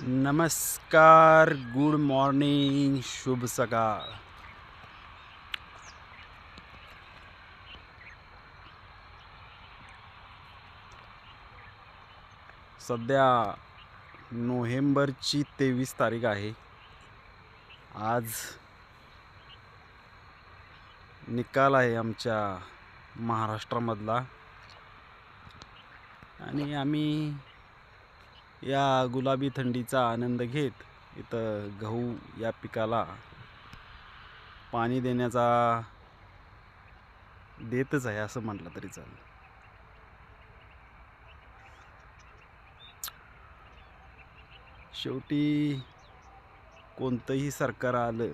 नमस्कार, good morning, शुभ सकाळ. सध्या नोव्हेंबरची 23 तारीख आहे. आज निकाल आहे आमच्या महाराष्ट्रामधला आणि आम्ही या गुलाबी थंडीचा आनंद घेत इथं गहू या पिकाला पाणी देतच आहे असं म्हटलं तरी चालेल. शेवटी कोणतंही सरकार आलं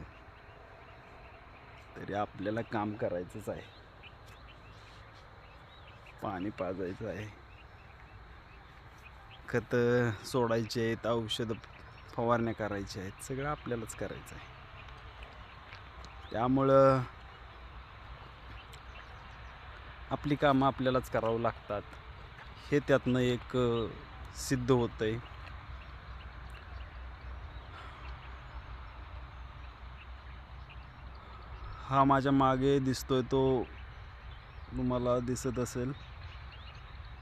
तरी आपल्याला काम करायचंच आहे, पाणी पाजायचं आहे, खत सोडायचे आहेत, औषध फवारण्या करायच्या आहेत, सगळं आपल्यालाच करायचं आहे. त्यामुळं आपली कामं आपल्यालाच करावं लागतात, हे त्यातनं एक सिद्ध होतंय. हा माझ्या मागे दिसतोय तो तुम्हाला दिसत असेल,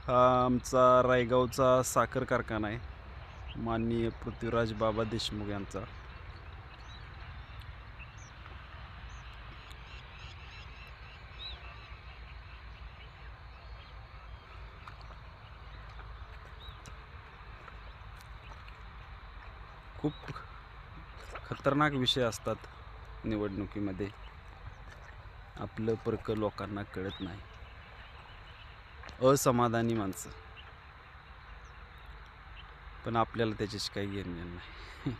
हा आमचा रायगावचा साखर कारखाना आहे, माननीय पृथ्वीराज बाबा देशमुख यांचा. खूप खतरनाक विषय असतात निवडणुकीमध्ये, आपलं परक लोकांना कळत नाही. असमाधानी माणसं, पण आपल्याला त्याच्याशी काही घेणं नाही.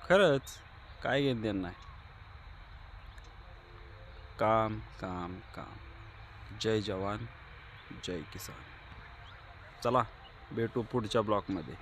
खरंच काय घेणं नाही. काम काम काम. जय जवान जय किसान. चला भेटू पुढच्या ब्लॉकमध्ये.